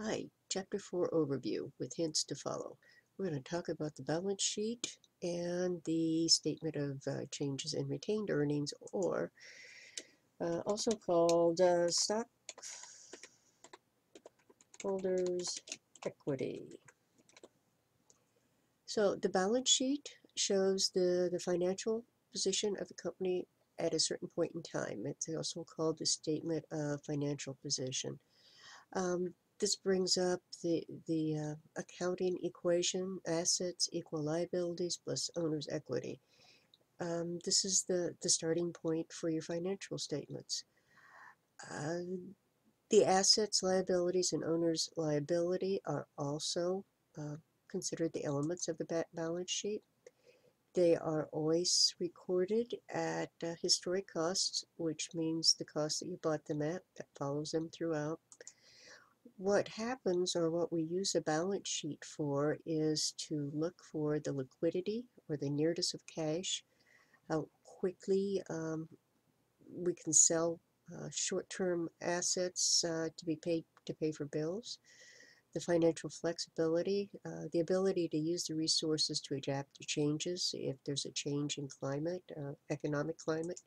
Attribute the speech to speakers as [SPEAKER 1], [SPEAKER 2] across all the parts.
[SPEAKER 1] Hi, Chapter 4 Overview with hints to follow. We're going to talk about the balance sheet and the statement of changes in retained earnings, or also called stockholders' equity. So the balance sheet shows the financial position of the company at a certain point in time. It's also called the statement of financial position. This brings up the accounting equation: assets equal liabilities plus owner's equity. This is the starting point for your financial statements. Uh, the assets, liabilities, and owner's liability are also considered the elements of the balance sheet. They are always recorded at historic costs, which means the cost that you bought them at. That follows them throughout. What happens, or what we use a balance sheet for, is to look for the liquidity or the nearness of cash, how quickly we can sell short-term assets to pay for bills, the financial flexibility, the ability to use the resources to adapt to changes if there's a change in climate, economic climate.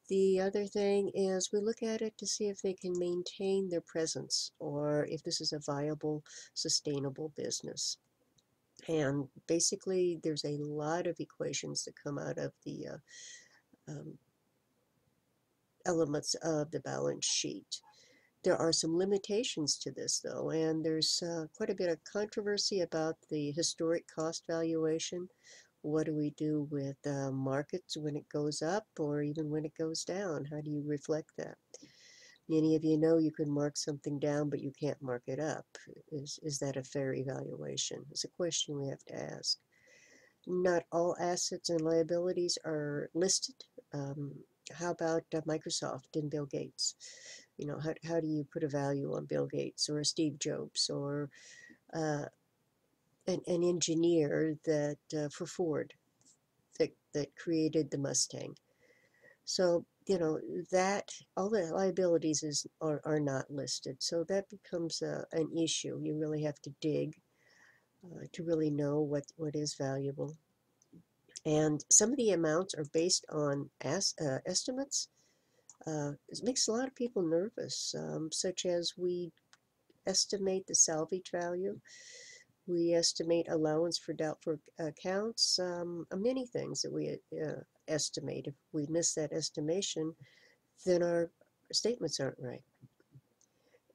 [SPEAKER 1] The other thing is we look at it to see if they can maintain their presence, or if this is a viable, sustainable business. And basically, there's a lot of equations that come out of the um, elements of the balance sheet. There are some limitations to this, though, and there's quite a bit of controversy about the historic cost valuation. What do we do with markets when it goes up, or even when it goes down? How do you reflect that? Many of you know you can mark something down, but you can't mark it up. Is that a fair evaluation? It's a question we have to ask. Not all assets and liabilities are listed. Um, how about Microsoft and Bill Gates? You know, how do you put a value on Bill Gates or Steve Jobs, or uh, an engineer that for Ford that created the Mustang? So, you know, that all the liabilities are not listed. So that becomes an issue. You really have to dig to really know what is valuable. And some of the amounts are based on estimates. It makes a lot of people nervous, such as we estimate the salvage value. We estimate allowance for doubtful accounts, many things that we estimate. If we miss that estimation, then our statements aren't right.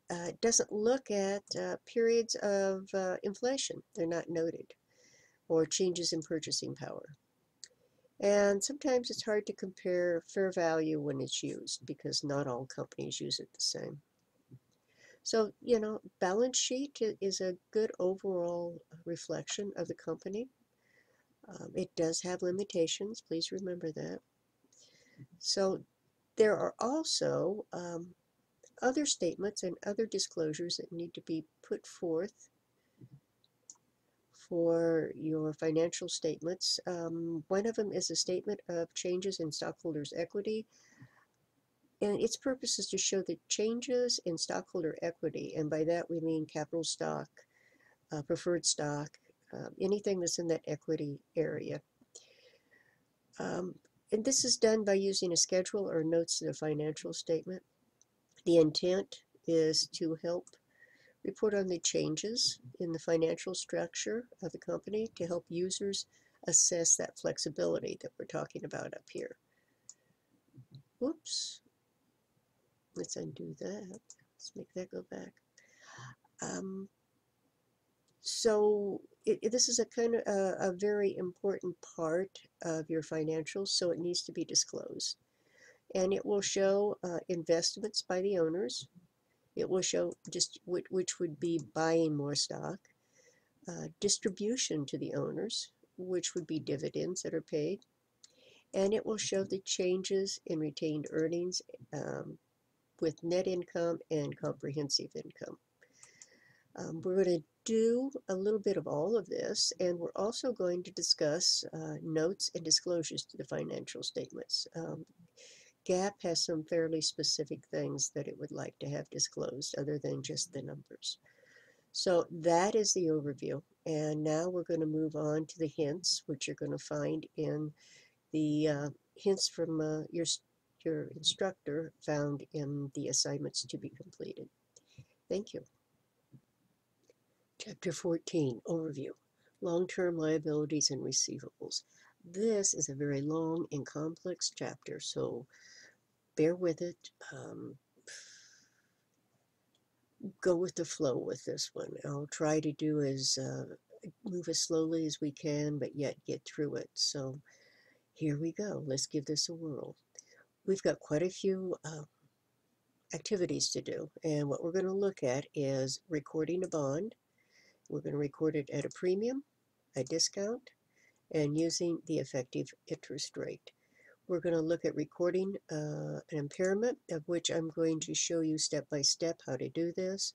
[SPEAKER 1] It doesn't look at periods of inflation. They're not noted, or changes in purchasing power. And sometimes it's hard to compare fair value when it's used, because not all companies use it the same. So, you know, balance sheet is a good overall reflection of the company. It does have limitations, please remember that. So there are also other statements and other disclosures that need to be put forth for your financial statements. One of them is a statement of changes in stockholders' equity, and its purpose is to show the changes in stockholder equity, and by that we mean capital stock, preferred stock, anything that's in that equity area. And this is done by using a schedule or notes to the financial statement. The intent is to help report on the changes in the financial structure of the company, to help users assess that flexibility that we're talking about up here. Whoops. Let's undo that. Let's make that go back. So this is a kind of a very important part of your financials, so it needs to be disclosed. And it will show investments by the owners. It will show just which would be buying more stock, distribution to the owners, which would be dividends that are paid, and it will show the changes in retained earnings with net income and comprehensive income. We're going to do a little bit of all of this, and we're also going to discuss notes and disclosures to the financial statements. GAAP has some fairly specific things that it would like to have disclosed other than just the numbers. So that is the overview. And now we're going to move on to the hints, which you're going to find in the hints from your instructor found in the assignments to be completed. Thank you. Chapter 14, Overview, Long-Term Liabilities and Receivables. This is a very long and complex chapter, so bear with it. Go with the flow with this one. I'll try to do is move as slowly as we can, but yet get through it. So here we go. Let's give this a whirl. We've got quite a few activities to do, and what we're going to look at is recording a bond. We're going to record it at a premium, a discount, and using the effective interest rate. We're going to look at recording an impairment, of which I'm going to show you step by step how to do this,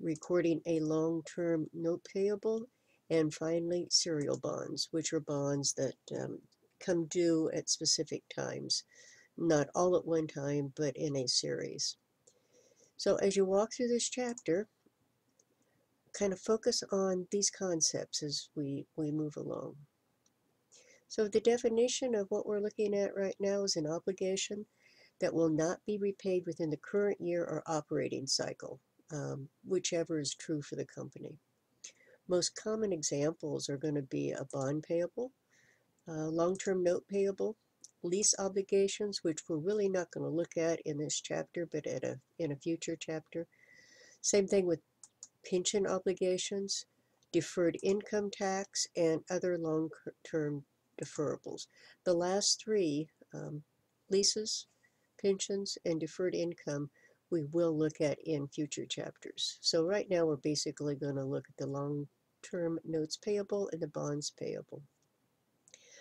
[SPEAKER 1] recording a long-term note payable, and finally serial bonds, which are bonds that come due at specific times, not all at one time, but in a series. So as you walk through this chapter, kind of focus on these concepts as we move along. So the definition of what we're looking at right now is an obligation that will not be repaid within the current year or operating cycle, whichever is true for the company. Most common examples are going to be a bond payable, long-term note payable, lease obligations, which we're really not going to look at in this chapter, but in a future chapter. Same thing with pension obligations, deferred income tax, and other long-term deferrables. The last three, leases, pensions, and deferred income, we will look at in future chapters. So right now we're basically going to look at the long-term notes payable and the bonds payable.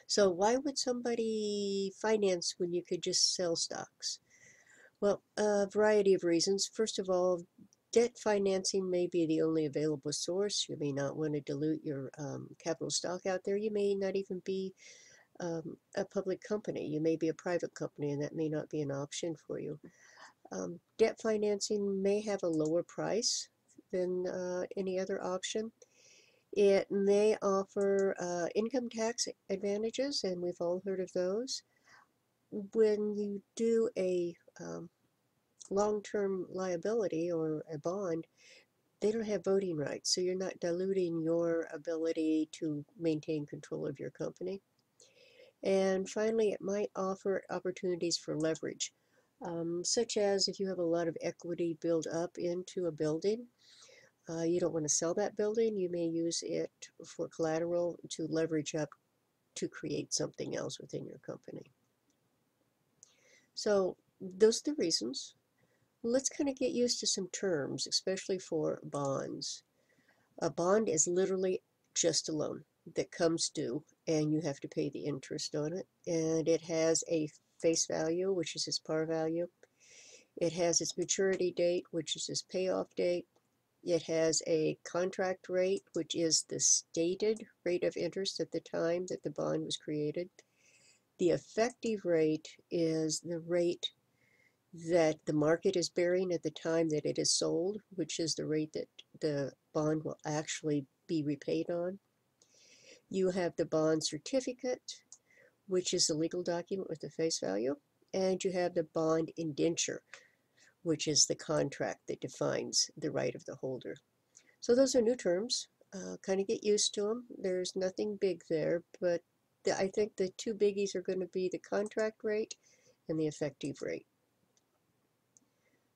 [SPEAKER 1] So why would somebody finance when you could just sell stocks? Well, a variety of reasons. First of all, debt financing may be the only available source. You may not want to dilute your capital stock out there. You may not even be a public company. You may be a private company, and that may not be an option for you. Debt financing may have a lower price than any other option. It may offer income tax advantages, and we've all heard of those. When you do a long-term liability or a bond, they don't have voting rights, so you're not diluting your ability to maintain control of your company. And finally, it might offer opportunities for leverage, such as if you have a lot of equity built up into a building, you don't want to sell that building, you may use it for collateral to leverage up to create something else within your company. So those are the reasons. Let's kind of get used to some terms, especially for bonds. A bond is literally just a loan that comes due, and you have to pay the interest on it. And it has a face value, which is its par value. It has its maturity date, which is its payoff date. It has a contract rate, which is the stated rate of interest at the time that the bond was created. The effective rate is the rate that the market is bearing at the time that it is sold, which is the rate that the bond will actually be repaid on. You have the bond certificate, which is a legal document with the face value, and you have the bond indenture, which is the contract that defines the right of the holder. So those are new terms. Kind of get used to them. There's nothing big there, but I think the two biggies are going to be the contract rate and the effective rate.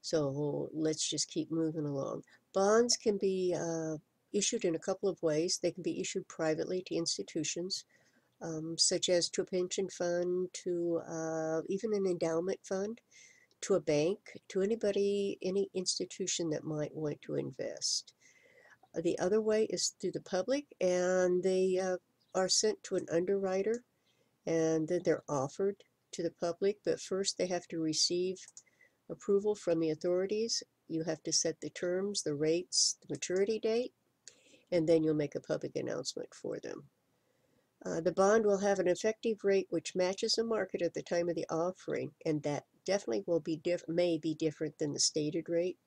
[SPEAKER 1] So let's just keep moving along. Bonds can be issued in a couple of ways. They can be issued privately to institutions, such as to a pension fund, to even an endowment fund, to a bank, to anybody, any institution that might want to invest. The other way is through the public, and they are sent to an underwriter, and then they're offered to the public, but first they have to receive approval from the authorities. You have to set the terms, the rates, the maturity date, and then you'll make a public announcement for them. The bond will have an effective rate which matches the market at the time of the offering, and that definitely may be different than the stated rate,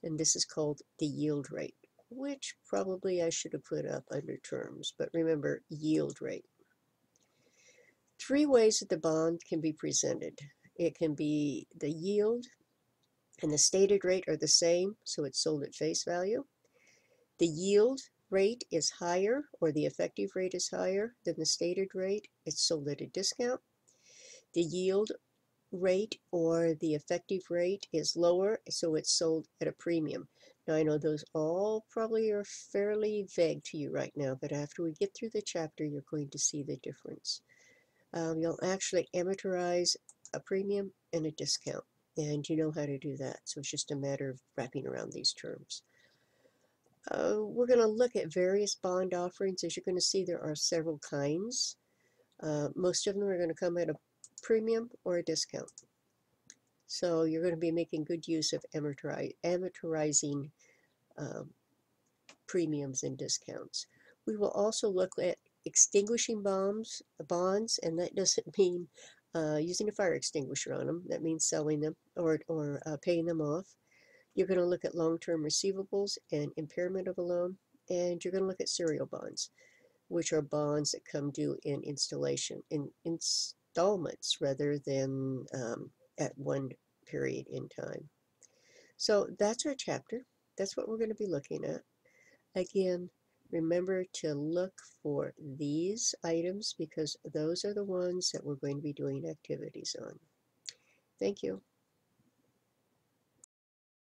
[SPEAKER 1] and this is called the yield rate, which probably I should have put up under terms, but remember, yield rate. Three ways that the bond can be presented. It can be the yield and the stated rate are the same, so it's sold at face value. The yield rate is higher, or the effective rate is higher than the stated rate, it's sold at a discount. The yield rate or the effective rate is lower, so it's sold at a premium. Now, I know those all probably are fairly vague to you right now, but after we get through the chapter, you're going to see the difference. You'll actually amortize a premium and a discount, and you know how to do that, so it's just a matter of wrapping around these terms. We're going to look at various bond offerings. As you're going to see, there are several kinds. Most of them are going to come at a premium or a discount. So you're going to be making good use of amortizing premiums and discounts. We will also look at extinguishing bonds, and that doesn't mean using a fire extinguisher on them. That means selling them or paying them off. You're going to look at long-term receivables and impairment of a loan, and you're going to look at serial bonds, which are bonds that come due in installments rather than at one period in time. So that's our chapter. That's what we're going to be looking at. Again, remember to look for these items because those are the ones that we're going to be doing activities on. Thank you.